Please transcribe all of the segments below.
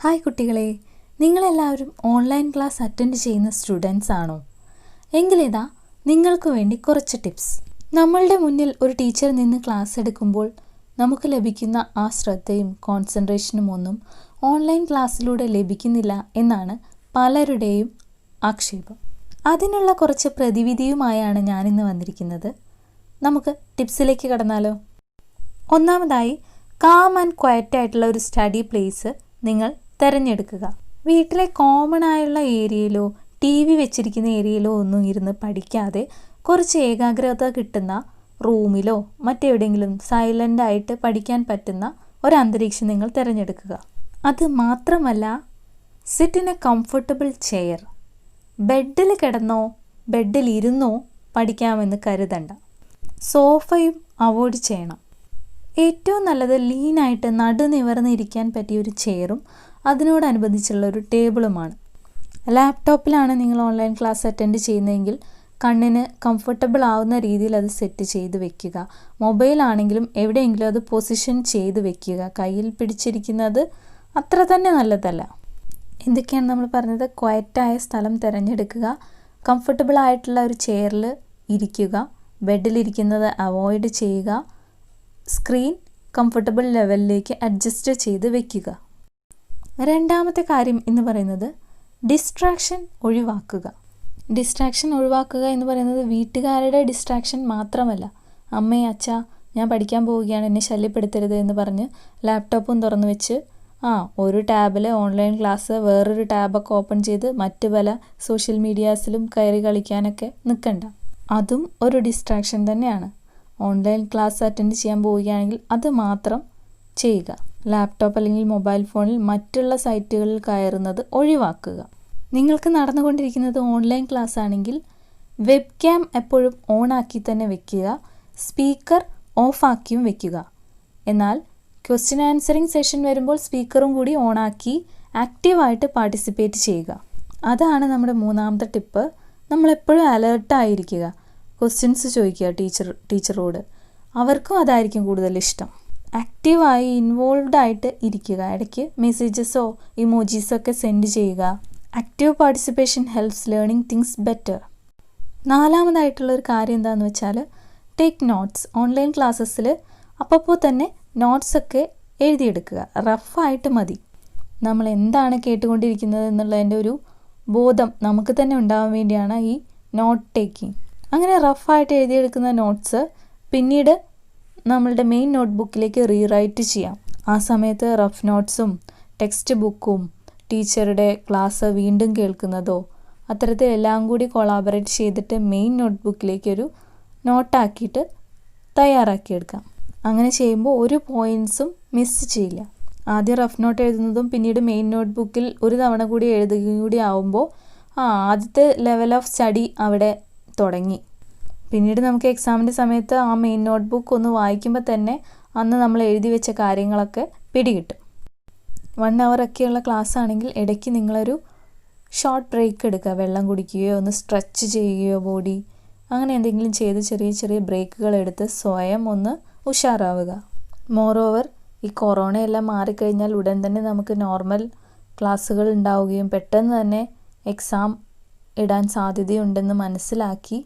Hi കുട്ടികളെ, നിങ്ങളെല്ലാവരും online class attend ചെയ്യുന്ന സ്റ്റുഡൻസ് ആണോ? എങ്കിലിതാ നിങ്ങൾക്ക് വേണ്ടി കുറച്ച് ടിപ്സ്. നമ്മളുടെ മുന്നിൽ ഒരു ടീച്ചർ നിന്ന് ക്ലാസ് എടുക്കുമ്പോൾ നമുക്ക് ലഭിക്കുന്ന ആ ശ്രദ്ധയും കോൺസെൻട്രേഷനും ഒന്നും ഓൺലൈൻ ക്ലാസ്സിലൂടെ ലഭിക്കുന്നില്ല എന്നാണ് പലരുടെയും ആക്ഷേപം. അതിനുള്ള കുറച്ച് പ്രതിവിധിയുമായാണ് ഞാനിന്ന് വന്നിരിക്കുന്നത്. നമുക്ക് ടിപ്സിലേക്ക് കടന്നാലോ? ഒന്നാമതായി, കാം ആൻഡ് ക്വയറ്റ് ആയിട്ടുള്ള ഒരു സ്റ്റഡി പ്ലേസ് നിങ്ങൾ തിരഞ്ഞെടുക്കുക. വീട്ടിലെ കോമൺ ആയുള്ള ഏരിയയിലോ TV വെച്ചിരിക്കുന്ന ഏരിയയിലോ ഒന്നും ഇരുന്ന് പഠിക്കാതെ കുറച്ച് ഏകാഗ്രത കിട്ടുന്ന റൂമിലോ മറ്റെവിടെയെങ്കിലും സൈലൻ്റ് ആയിട്ട് പഠിക്കാൻ പറ്റുന്ന ഒരു അന്തരീക്ഷം നിങ്ങൾ തിരഞ്ഞെടുക്കുക. അത് മാത്രമല്ല, sit in A comfortable chair. ബെഡിൽ കിടന്നോ ബെഡിൽ ഇരുന്നോ പഠിക്കാമെന്ന് കരുതണ്ട. സോഫയും അവോയ്ഡ് ചെയ്യണം. ഏറ്റവും നല്ലത് ലീനായിട്ട് നടുനിവർന്നിരിക്കാൻ പറ്റിയ ഒരു ചെയറും അതിനോടനുബന്ധിച്ചുള്ള ഒരു ടേബിളുമാണ്. ലാപ്ടോപ്പിലാണ് നിങ്ങൾ ഓൺലൈൻ ക്ലാസ് അറ്റൻഡ് ചെയ്യുന്നതെങ്കിൽ കണ്ണിന് കംഫർട്ടബിൾ ആവുന്ന രീതിയിൽ അത് സെറ്റ് ചെയ്ത് വെക്കുക. മൊബൈലാണെങ്കിലും എവിടെയെങ്കിലും അത് പൊസിഷൻ ചെയ്ത് വെക്കുക. കയ്യിൽ പിടിച്ചിരിക്കുന്നത് അത്ര തന്നെ നല്ലതല്ല. എന്തൊക്കെയാണ് നമ്മൾ പറഞ്ഞത്? ക്വയറ്റായ സ്ഥലം തിരഞ്ഞെടുക്കുക, കംഫർട്ടബിൾ ആയിട്ടുള്ള ഒരു ചെയറിൽ ഇരിക്കുക, ബെഡിലിരിക്കുന്നത് അവോയ്ഡ് ചെയ്യുക, സ്ക്രീൻ കംഫർട്ടബിൾ ലെവലിലേക്ക് അഡ്ജസ്റ്റ് ചെയ്ത് വെക്കുക. രണ്ടാമത്തെ കാര്യം എന്ന് പറയുന്നത് ഡിസ്ട്രാക്ഷൻ ഒഴിവാക്കുക. ഡിസ്ട്രാക്ഷൻ ഒഴിവാക്കുക എന്ന് പറയുന്നത് വീട്ടുകാരുടെ ഡിസ്ട്രാക്ഷൻ മാത്രമല്ല. അമ്മേ അച്ഛാ, ഞാൻ പഠിക്കാൻ പോവുകയാണ്, എന്നെ ശല്യപ്പെടുത്തരുത് എന്ന് പറഞ്ഞ് ലാപ്ടോപ്പും തുറന്നു വെച്ച് ഒരു ടാബിൽ ഓൺലൈൻ ക്ലാസ്, വേറൊരു ടാബൊക്കെ ഓപ്പൺ ചെയ്ത് മറ്റ് പല സോഷ്യൽ മീഡിയാസിലും കയറി കളിക്കാനൊക്കെ നിൽക്കണ്ട. അതും ഒരു ഡിസ്ട്രാക്ഷൻ തന്നെയാണ്. ഓൺലൈൻ ക്ലാസ് അറ്റൻഡ് ചെയ്യാൻ പോവുകയാണെങ്കിൽ അത് മാത്രം ചെയ്യുക. ലാപ്ടോപ്പ് അല്ലെങ്കിൽ മൊബൈൽ ഫോണിൽ മറ്റുള്ള സൈറ്റുകളിൽ കയറുന്നത് ഒഴിവാക്കുക. നിങ്ങൾക്ക് നടന്നുകൊണ്ടിരിക്കുന്നത് ഓൺലൈൻ ക്ലാസ് ആണെങ്കിൽ വെബ് ക്യാം എപ്പോഴും ഓണാക്കി തന്നെ വെക്കുക, സ്പീക്കർ ഓഫാക്കിയും വെക്കുക. എന്നാൽ ക്വസ്റ്റ്യൻ ആൻസറിങ് സെഷൻ വരുമ്പോൾ സ്പീക്കറും കൂടി ഓണാക്കി ആക്റ്റീവായിട്ട് പാർട്ടിസിപ്പേറ്റ് ചെയ്യുക. അതാണ് നമ്മുടെ മൂന്നാമത്തെ ടിപ്പ്. നമ്മളെപ്പോഴും അലേർട്ടായിരിക്കുക. ക്വസ്റ്റ്യൻസ് ചോദിക്കുക ടീച്ചറോട്. അവർക്കും അതായിരിക്കും കൂടുതൽ ഇഷ്ടം. ആക്റ്റീവായി ഇൻവോൾവ്ഡ് ആയിട്ട് ഇരിക്കുക. ഇടയ്ക്ക് മെസ്സേജസോ ഇമോജീസോ ഒക്കെ സെൻഡ് ചെയ്യുക. Active participation helps learning things better. നാലാമതായിട്ടുള്ളൊരു കാര്യം എന്താണെന്ന് വെച്ചാൽ ടേക്ക് നോട്ട്സ്. ഓൺലൈൻ ക്ലാസ്സസിൽ അപ്പോൾ തന്നെ നോട്ട്സൊക്കെ എഴുതിയെടുക്കുക. റഫായിട്ട് മതി. നമ്മൾ എന്താണ് കേട്ടുകൊണ്ടിരിക്കുന്നത് എന്നുള്ളതിൻ്റെ ഒരു ബോധം നമുക്ക് തന്നെ ഉണ്ടാവാൻ വേണ്ടിയാണ് ഈ നോട്ട് ടേക്കിംഗ്. അങ്ങനെ റഫായിട്ട് എഴുതിയെടുക്കുന്ന നോട്ട്സ് പിന്നീട് നമ്മളുടെ മെയിൻ നോട്ട്ബുക്കിലേക്ക് റീറൈറ്റ് ചെയ്യാം. ആ സമയത്ത് റഫ് നോട്ട്സും ടെക്സ്റ്റ് ബുക്കും ടീച്ചറുടെ ക്ലാസ് വീണ്ടും കേൾക്കുന്നതോ അത്തരത്തിൽ എല്ലാം കൂടി കൊളാബറേറ്റ് ചെയ്തിട്ട് മെയിൻ നോട്ട്ബുക്കിലേക്കൊരു നോട്ടാക്കിയിട്ട് തയ്യാറാക്കിയെടുക്കാം. അങ്ങനെ ചെയ്യുമ്പോൾ ഒരു പോയിൻറ്റ്സും മിസ് ചെയ്യില്ല. ആദ്യം റഫ് നോട്ട് എഴുതുന്നതും പിന്നീട് മെയിൻ നോട്ട്ബുക്കിൽ ഒരു തവണ കൂടി എഴുതുകയും കൂടി ആവുമ്പോൾ ആദ്യത്തെ ലെവൽ ഓഫ് സ്റ്റഡി അവിടെ തുടങ്ങി. പിന്നീട് നമുക്ക് എക്സാമിൻ്റെ സമയത്ത് ആ മെയിൻ നോട്ട്ബുക്ക് ഒന്ന് വായിക്കുമ്പോൾ തന്നെ അന്ന് നമ്മൾ എഴുതി വെച്ച കാര്യങ്ങളൊക്കെ പിടികിട്ടും. 1 hour ഒക്കെയുള്ള ക്ലാസ് ആണെങ്കിൽ ഇടയ്ക്ക് നിങ്ങളൊരു ഷോർട്ട് ബ്രേക്ക് എടുക്കുക. വെള്ളം കുടിക്കുകയോ ഒന്ന് സ്ട്രെച്ച് ചെയ്യുകയോ ബോഡി, അങ്ങനെ എന്തെങ്കിലും ചെയ്ത് ചെറിയ ചെറിയ ബ്രേക്കുകൾ എടുത്ത് സ്വയം ഒന്ന് ഉഷാറാവുക. മോറോവർ, ഈ കൊറോണയെല്ലാം മാറിക്കഴിഞ്ഞാൽ ഉടൻ തന്നെ നമുക്ക് നോർമൽ ക്ലാസ്സുകൾ ഉണ്ടാവുകയും പെട്ടെന്ന് തന്നെ എക്സാം ഇടാൻ സാധ്യതയുണ്ടെന്ന് മനസ്സിലാക്കി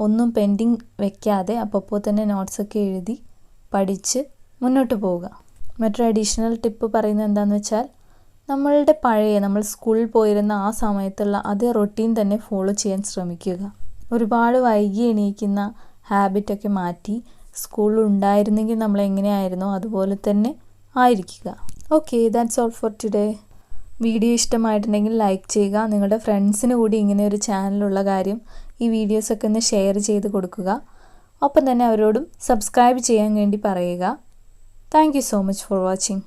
ഒന്നും പെൻഡിങ് വെക്കാതെ അപ്പോൾ തന്നെ നോട്ട്സൊക്കെ എഴുതി പഠിച്ച് മുന്നോട്ട് പോവുക. മറ്റൊരു അഡീഷണൽ ടിപ്പ് പറയുന്നത് എന്താണെന്ന് വെച്ചാൽ നമ്മൾ സ്കൂളിൽ പോയിരുന്ന ആ സമയത്തുള്ള അതേ റൊട്ടീൻ തന്നെ ഫോളോ ചെയ്യാൻ ശ്രമിക്കുക. ഒരുപാട് വൈകി എണീക്കുന്ന ഹാബിറ്റൊക്കെ മാറ്റി സ്കൂളിൽ ഉണ്ടായിരുന്നെങ്കിൽ നമ്മൾ എങ്ങനെയായിരുന്നോ അതുപോലെ തന്നെ ആയിരിക്കുക. Okay, that's all for today. Video ഇഷ്ടമായിട്ടുണ്ടെങ്കിൽ ലൈക്ക് ചെയ്യുക. നിങ്ങളുടെ ഫ്രണ്ട്സിന് കൂടി ഇങ്ങനെ ഒരു ചാനലുള്ള കാര്യം ഈ വീഡിയോസൊക്കെ ഒന്ന് ഷെയർ ചെയ്ത് കൊടുക്കുക. ഒപ്പം തന്നെ അവരോടും സബ്സ്ക്രൈബ് ചെയ്യാൻ വേണ്ടി പറയുക. Thank you so much for watching.